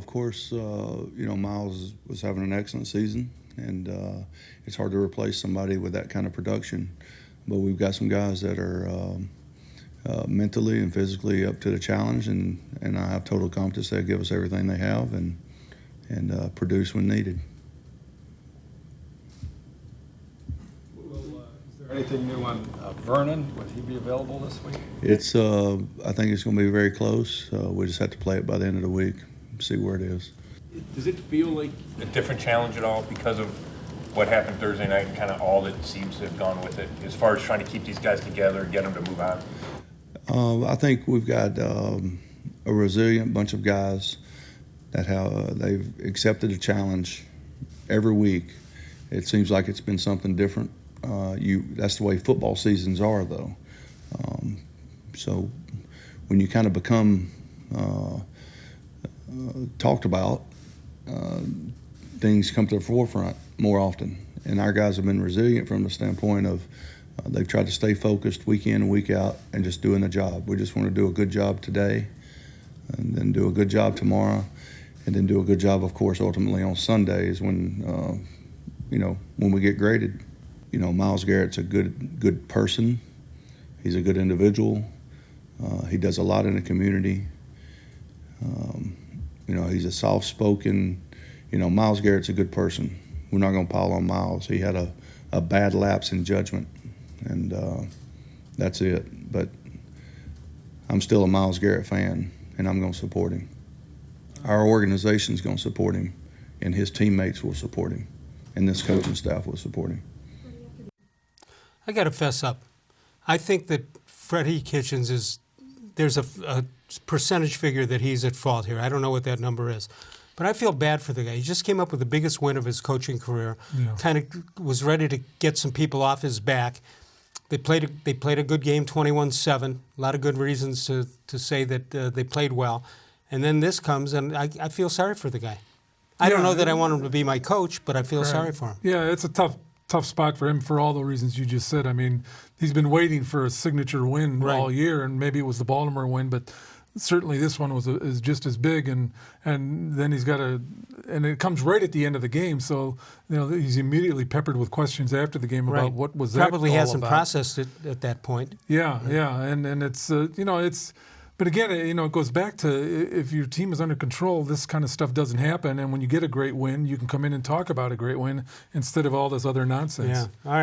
course, Myles was having an excellent season, and it's hard to replace somebody with that kind of production. But we've got some guys that are mentally and physically up to the challenge, and I have total confidence they'll give us everything they have and produce when needed. Is there anything new on Vernon? Would he be available this week? I think it's going to be very close. We just have to play it by the end of the week, see where it is. Does it feel like a different challenge at all because of what happened Thursday night and kind of all that seems to have gone with it as far as trying to keep these guys together and get them to move on? I think we've got a resilient bunch of guys that they've accepted a challenge every week. It seems like it's been something different. That's the way football seasons are, though. So when you kind of become talked about, things come to the forefront more often. And our guys have been resilient from the standpoint of they've tried to stay focused week in and week out and just doing the job. We just want to do a good job today and then do a good job tomorrow and then do a good job, of course, ultimately on Sundays when we get graded. Myles Garrett's a good person. He's a good individual. He does a lot in the community. He's a soft-spoken. Myles Garrett's a good person. We're not going to pile on Myles. He had a bad lapse in judgment, and that's it. But I'm still a Myles Garrett fan, and I'm going to support him. Our organization's going to support him, and his teammates will support him, and this coaching staff will support him. I got to fess up. I think that Freddie Kitchens there's a percentage figure that he's at fault here. I don't know what that number is. But I feel bad for the guy. He just came up with the biggest win of his coaching career, kind of was ready to get some people off his back. They played a good game, 21-7. A lot of good reasons to say that they played well. And then this comes, and I feel sorry for the guy. I don't know that I want him to be my coach, but I feel sorry for him. Yeah, it's a tough spot for him for all the reasons you just said. I mean, he's been waiting for a signature win all year, and maybe it was the Baltimore win, but certainly this one is just as big, and then he's got and it comes right at the end of the game, so he's immediately peppered with questions after the game about what was that probably all hasn't about. Processed it at that point. Yeah, and it's it's. But again, it goes back to if your team is under control, this kind of stuff doesn't happen. And when you get a great win, you can come in and talk about a great win instead of all this other nonsense. Yeah. All right.